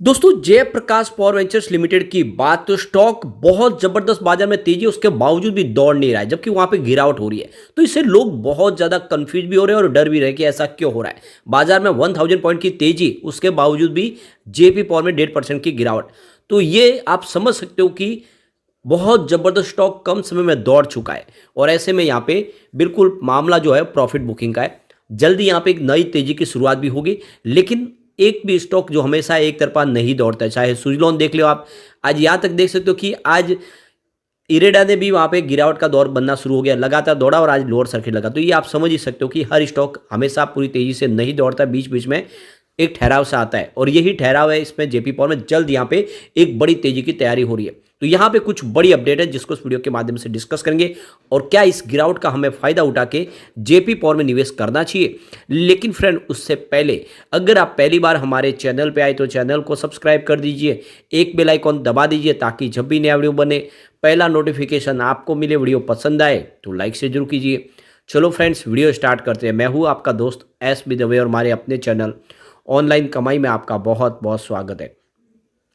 दोस्तों Jayaprakash power ventures limited की बात तो स्टॉक बहुत जबरदस्त बाजार में तेजी उसके बावजूद भी दौड़ नहीं रहा है जबकि वहां पे गिरावट हो रही है। तो इससे लोग बहुत ज्यादा कंफ्यूज भी हो रहे हैं और डर भी रहे कि ऐसा क्यों हो रहा है। बाजार में 1000 पॉइंट की तेजी उसके बावजूद भी जेपी पावर में 1.5% की गिरावट। तो ये आप समझ सकते हो कि बहुत जबरदस्त स्टॉक कम समय में दौड़ चुका है और ऐसे में यहाँ पे बिल्कुल मामला जो है प्रॉफिट बुकिंग का है। जल्दी यहाँ पे एक नई तेजी की शुरुआत भी होगी, लेकिन एक भी स्टॉक जो हमेशा एक तरफा नहीं दौड़ता है। चाहे सुजलॉन देख लो आप, आज यहाँ तक देख सकते हो कि आज इरेडा ने भी वहाँ पे गिरावट का दौर बनना शुरू हो गया, लगातार दौड़ा और आज लोअर सर्किट लगा। तो ये आप समझ ही सकते हो कि हर स्टॉक हमेशा पूरी तेजी से नहीं दौड़ता, बीच बीच में एक ठहराव से आता है और यही ठहराव है इसमें जेपी पावर में जल्द यहाँ पे एक बड़ी तेजी की तैयारी हो रही है। तो यहाँ पे कुछ बड़ी अपडेट है जिसको इस वीडियो के माध्यम से डिस्कस करेंगे और क्या इस गिरावट का हमें फायदा उठा के जेपी पावर में निवेश करना चाहिए। लेकिन फ्रेंड उससे पहले अगर आप पहली बार हमारे चैनल पे आए तो चैनल को सब्सक्राइब कर दीजिए, एक बेल आइकॉन दबा दीजिए ताकि जब भी नया वीडियो बने पहला नोटिफिकेशन आपको मिले। वीडियो पसंद आए तो लाइक से जरूर कीजिए। चलो फ्रेंड्स वीडियो स्टार्ट करते हैं। मैं हूँ आपका दोस्त एस बी दवे और हमारे अपने चैनल ऑनलाइन कमाई में आपका बहुत बहुत स्वागत है।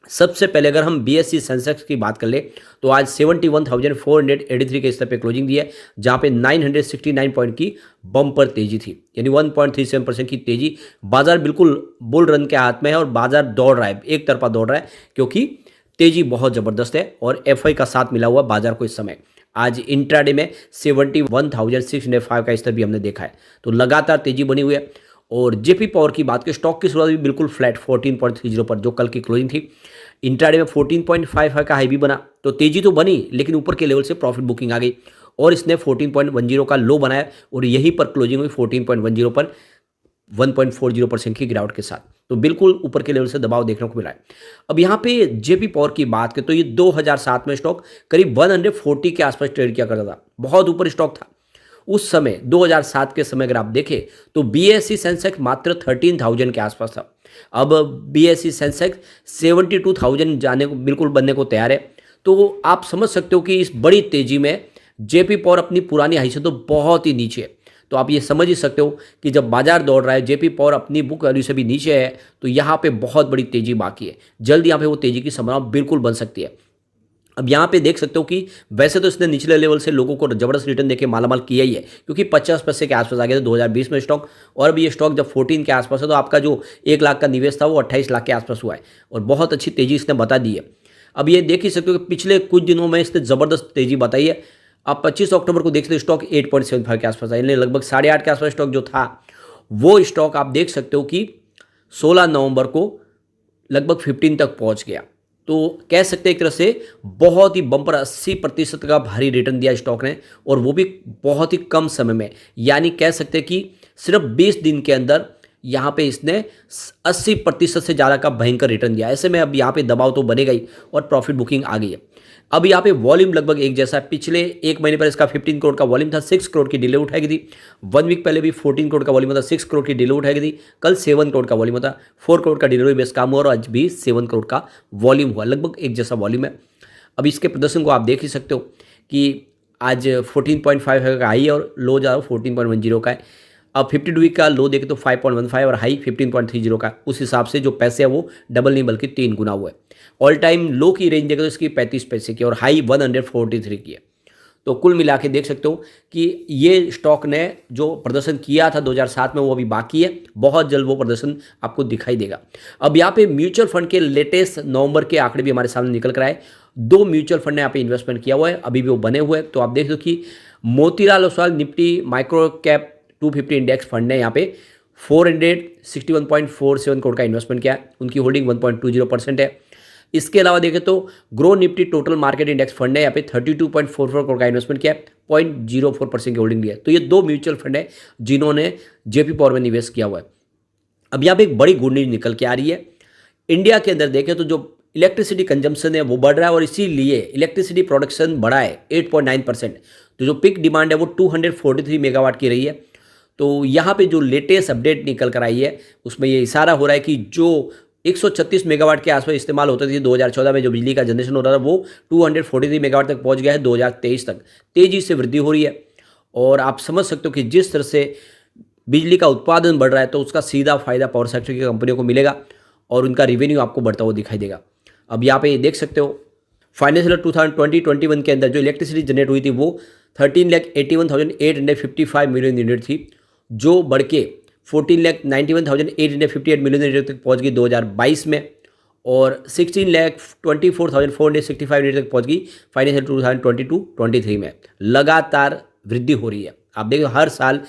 सबसे पहले अगर हम बीएसई सेंसेक्स की बात कर ले तो आज 71,483 के स्तर पे क्लोजिंग दी है, जहां पे 969 पॉइंट की बम्पर तेजी थी, यानी 1.37% की तेजी। बाजार बिल्कुल बुल रन के हाथ में है और बाजार दौड़ रहा है, एक तरफा दौड़ रहा है क्योंकि तेजी बहुत जबरदस्त है और एफआई का साथ मिला हुआ बाजार को इस समय। आज इंट्राडे में 71,605 का स्तर भी हमने देखा है, तो लगातार तेजी बनी हुई है। और जेपी पावर की बात की स्टॉक की शुरुआत भी बिल्कुल फ्लैट 14.30 पर जो कल की क्लोजिंग थी। इंट्राडे में 14.55 का हाई भी बना, तो तेजी तो बनी लेकिन ऊपर के लेवल से प्रॉफिट बुकिंग आ गई और इसने 14.10 का लो बनाया और यहीं पर क्लोजिंग हुई 14.10 पर 1.40% की गिरावट के साथ। तो बिल्कुल ऊपर के लेवल से दबाव देखने को मिला है। अब यहाँ पे जेपी पावर की बात करें तो ये 2007 में स्टॉक करीब 140 के आसपास ट्रेड किया करता था, बहुत ऊपर स्टॉक था उस समय। 2007 के समय अगर आप देखें तो बीएसई सेंसेक्स मात्र 13,000 के आसपास था। अब बीएसई सेंसेक्स 72,000 जाने को बिल्कुल बनने को तैयार है। तो आप समझ सकते हो कि इस बड़ी तेजी में जेपी पावर अपनी पुरानी हाई से तो बहुत ही नीचे है। तो आप ये समझ ही सकते हो कि जब बाजार दौड़ रहा है, जेपी पावर अपनी बुक वैल्यू से भी नीचे है, तो यहाँ पे बहुत बड़ी तेजी बाकी है। जल्द यहाँ पे वो तेजी की संभावना बिल्कुल बन सकती है। अब यहाँ पे देख सकते हो कि वैसे तो इसने निचले लेवल से लोगों को जबरदस्त रिटर्न देके मालामाल किया ही है, क्योंकि 50 पैसे के आसपास आ गया था 2020 में स्टॉक। और अभी ये स्टॉक जब 14 के आसपास है तो आपका जो 1 लाख का निवेश था वो 28 लाख के आसपास हुआ है और बहुत अच्छी तेजी इसने बता दी है। अब ये देख ही सकते हो कि पिछले कुछ दिनों में इसने जबरदस्त तेजी बताई है। आप 25 अक्टूबर को देख सकते हो स्टॉक 8.75 के आसपास है, यानी लगभग 8.5 के आसपास स्टॉक जो था वो स्टॉक आप देख सकते हो कि 16 नवंबर को लगभग 15 तक पहुंच गया। तो कह सकते हैं एक तरह से बहुत ही बम्पर 80% का भारी रिटर्न दिया स्टॉक ने, और वो भी बहुत ही कम समय में। यानी कह सकते हैं कि सिर्फ 20 दिन के अंदर यहाँ पे इसने 80% से ज़्यादा का भयंकर रिटर्न दिया। ऐसे में अब यहाँ पे दबाव तो बनेगा ही और प्रॉफिट बुकिंग आ गई है। अब यहाँ पे वॉल्यूम लगभग एक जैसा है। पिछले एक महीने पर इसका 15 करोड़ का वॉल्यूम था, 6 करोड़ की डिले उठाई गई थी। 1 वीक पहले भी 14 करोड़ का वॉल्यूम था, 6 करोड़ की डिले उठाई गई थी। कल 7 करोड़ का वॉल्यूम था, 4 करोड़ का डिलीवरी बेस काम हुआ और आज भी 7 करोड़ का वॉल्यूम हुआ, लगभग एक जैसा वॉल्यूम है। अब इसके प्रदर्शन को आप देख ही सकते हो कि आज 14.5 का हाई और लो जा 14.10 का है। अब 52 वीक का लो देखें तो 5.15 और हाई 15.30 का, उस हिसाब से जो पैसे है वो डबल नहीं बल्कि 3 गुना हुआ है। ऑल टाइम लो की रेंज देखें तो इसकी 35 पैसे की और हाई 143 की है। तो कुल मिला के देख सकते हो कि ये स्टॉक ने जो प्रदर्शन किया था 2007 में वो अभी बाकी है, बहुत जल्द वो प्रदर्शन आपको दिखाई देगा। अब यहाँ पे म्यूचुअल फंड के लेटेस्ट नवंबर के आंकड़े भी हमारे सामने निकल कर आए। 2 म्यूचुअल फंड ने यहाँ पे इन्वेस्टमेंट किया हुआ है, अभी भी वो बने हुए हैं। तो आप देख दो कि Motilal Oswal Nifty micro cap 250 index fund ने यहाँ पे 461.47 करोड़ का इन्वेस्टमेंट किया है, उनकी होल्डिंग 1.20% है। इसके अलावा देखें तो grow Nifty total market index fund ने यहाँ पे 32.44 करोड़ का इन्वेस्टमेंट किया है, 0.04% की होल्डिंग ली है। तो ये 2 म्यूचुअल फंड है जिन्होंने जेपी पावर में निवेश किया हुआ है। अब यहाँ पे एक बड़ी गुड न्यूज निकल के आ रही है। इंडिया के अंदर देखें तो जो इलेक्ट्रिसिटी कंजम्पशन है वो बढ़ रहा है और इसीलिए इलेक्ट्रिसिटी प्रोडक्शन बढ़ा है 8.9%। तो जो पिक डिमांड है वो 243 मेगावाट की रही है। तो यहाँ पे जो लेटेस्ट अपडेट निकल कर आई है उसमें ये इशारा हो रहा है कि जो 136 मेगावाट के आसपास इस्तेमाल होती थी 2014 में जो बिजली का जनरेशन हो रहा था वो 243 मेगावाट तक पहुँच गया है 2023 तक। तेज़ी से वृद्धि हो रही है और आप समझ सकते हो कि जिस तरह से बिजली का उत्पादन बढ़ रहा है तो उसका सीधा फायदा पावर सेक्टर की कंपनियों को मिलेगा। और उनका रेवेन्यू आपको बढ़ता हुआ दिखाई देगा। अब यहाँ पे देख सकते हो फाइनेंशियल 2020-21 के अंदर जो इलेक्ट्रिसिटी जनरेट हुई थी वो 13,81,855 मिलियन यूनिट थी, जो बढ़ के 14,91,858 मिलियन यूनिट तक पहुंच गई 2022 में, और 16,24,465 यूनिट तक पहुंच गई फाइनेंशियल 2022-23 में। लगातार वृद्धि हो रही है। आप देखो हर साल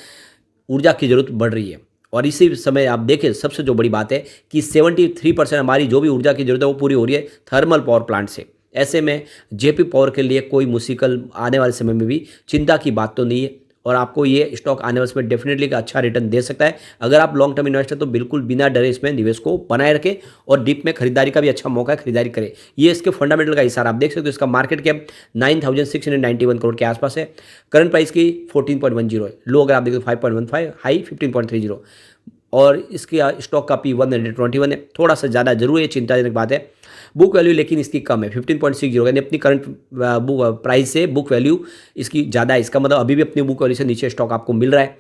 ऊर्जा की जरूरत बढ़ रही है, और इसी समय आप देखें सबसे जो बड़ी बात है कि 73% हमारी जो भी ऊर्जा की जरूरत है वो पूरी हो रही है थर्मल पावर प्लांट से। ऐसे में जेपी पावर के लिए कोई मुश्किल आने वाले समय में भी चिंता की बात तो नहीं है, और आपको ये स्टॉक आने वाले समय डेफिनेटली एक अच्छा रिटर्न दे सकता है। अगर आप लॉन्ग टर्म इन्वेस्टर तो बिल्कुल बिना डरे इसमें निवेश को बनाए रखें, और डीप में खरीदारी का भी अच्छा मौका है, खरीदारी करें। ये इसके फंडामेंटल का इशारा आप देख सकते हो। इसका मार्केट कैप 9,691 करोड़ के आसपास है। करंट प्राइस की 14.10 है, लो अगर आप देखो 5.15, हाई 15.30, और इसकी स्टॉक का P121 है, थोड़ा सा ज़्यादा जरूर ये चिंताजनक बात है। बुक वैल्यू लेकिन इसकी कम है 15.60, यानी अपनी करंट बुक प्राइस से बुक वैल्यू इसकी ज़्यादा है। इसका मतलब अभी भी अपनी बुक वैल्यू से नीचे स्टॉक आपको मिल रहा है।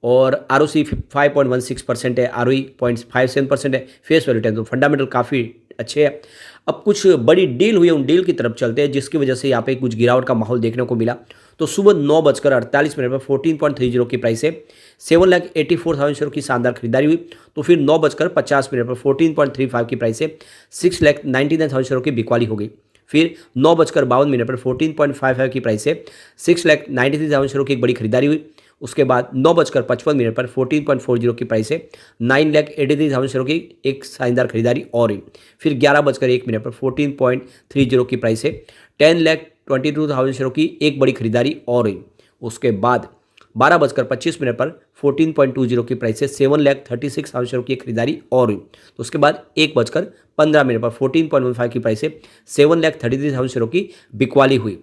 और ROC 5.16% है, ROE 0.57% है, फेस वैल्यू 10, तो फंडामेंटल काफ़ी अच्छे हैं। अब कुछ बड़ी डील हुई है, उन डील की तरफ चलते हैं जिसकी वजह से यहाँ पे कुछ गिरावट का माहौल देखने को मिला। तो सुबह 9:48 पर 14.30 की प्राइस से 7,84,000 शेयर की शानदार खरीदारी हुई। तो फिर 9:50 पर 14.35 की प्राइस से 6,99,000 शेयर की बिकवाली हो गई। फिर 9:52 पर 14.55 की प्राइस से 6,93,000 शेयर की एक बड़ी खरीदारी हुई। उसके बाद 9:55 पर 14.40 की प्राइस से 9,83,000 शेयरों की एक शानदार खरीदारी और हुई। फिर 11:01 पर 14.30 की प्राइस से 10,22,000 शेयरों की एक बड़ी खरीदारी और हुई। उसके बाद 12:25 पर 14.20 की प्राइस से 7,36,000 शेयरों की एक खरीदारी और हुई। तो उसके बाद 1:15 पर 14.15 की प्राइस से 7,33,000 शेयरों की बिकवाली हुई।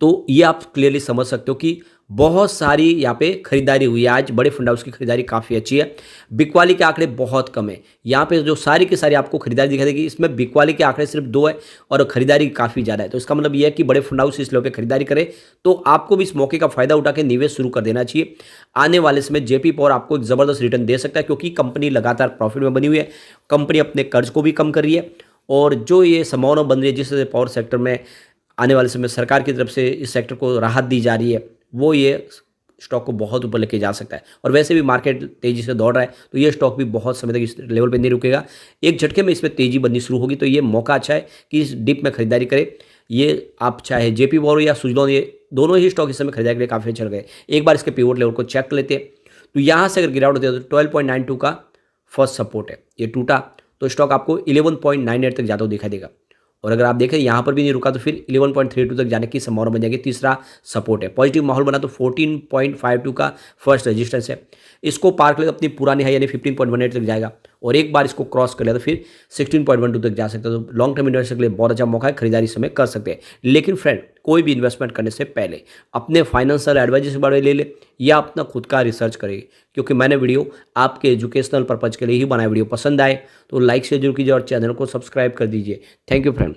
तो ये आप क्लियरली समझ सकते हो कि बहुत सारी यहाँ पे खरीदारी हुई है। आज बड़े फंड हाउस की खरीदारी काफ़ी अच्छी है। बिकवाली के आंकड़े बहुत कम है। यहाँ पे जो सारी की सारी आपको खरीदारी दिखाई देगी, इसमें बिकवाली के आंकड़े सिर्फ 2 है और खरीदारी काफ़ी ज़्यादा है। तो इसका मतलब ये है कि बड़े फंड हाउस इस लेवल पे खरीदारी करें तो आपको भी इस मौके का फायदा उठा के निवेश शुरू कर देना चाहिए। आने वाले समय जेपी पावर आपको एक ज़बरदस्त रिटर्न दे सकता है, क्योंकि कंपनी लगातार प्रॉफिट में बनी हुई है। कंपनी अपने कर्ज को भी कम कर रही है, और जो ये संभावना बन रही है जिससे पावर सेक्टर में आने वाले समय सरकार की तरफ से इस सेक्टर को राहत दी जा रही है, वो ये स्टॉक को बहुत ऊपर लेके जा सकता है। और वैसे भी मार्केट तेजी से दौड़ रहा है, तो ये स्टॉक भी बहुत समय तक इस लेवल पे नहीं रुकेगा। एक झटके में इसमें तेजी बननी शुरू होगी, तो ये मौका अच्छा है कि इस डिप में खरीदारी करें। ये आप चाहे जेपी पावर या सुजलॉन, ये दोनों ही स्टॉक इस समय खरीदारी के लिए काफ़ी चल गए। एक बार इसके पिवोट लेवल को चेक कर लेते हैं, तो यहाँ से अगर गिरावट होती है तो 12.92 का फर्स्ट सपोर्ट है, ये टूटा तो स्टॉक आपको 11.98 तक जाता हुआ दिखाई देगा। और अगर आप देखें यहाँ पर भी नहीं रुका तो फिर 11.32 तक जाने की संभावना बन जाएगी। तीसरा सपोर्ट है। पॉजिटिव माहौल बना तो 14.52 का फर्स्ट रेजिस्टेंस है। इसको पार कर ले तो अपनी पुरानी हाई यानी 15.18 तक जाएगा, और एक बार इसको क्रॉस कर लिया तो फिर 16.12 तक जा सकते हैं। तो लॉन्ग टर्म इन्वेस्टर के लिए बहुत अच्छा मौका है, खरीदारी समय कर सकते हैं। लेकिन फ्रेंड, कोई भी इन्वेस्टमेंट करने से पहले अपने फाइनेंशियल एडवाइजर से बारे ले ले या अपना खुद का रिसर्च करें, क्योंकि मैंने वीडियो आपके एजुकेशनल पर्पज के लिए ही बनाया। वीडियो पसंद आए तो लाइक शेयर जरूर कीजिए और चैनल को सब्सक्राइब कर दीजिए। Thank you friend.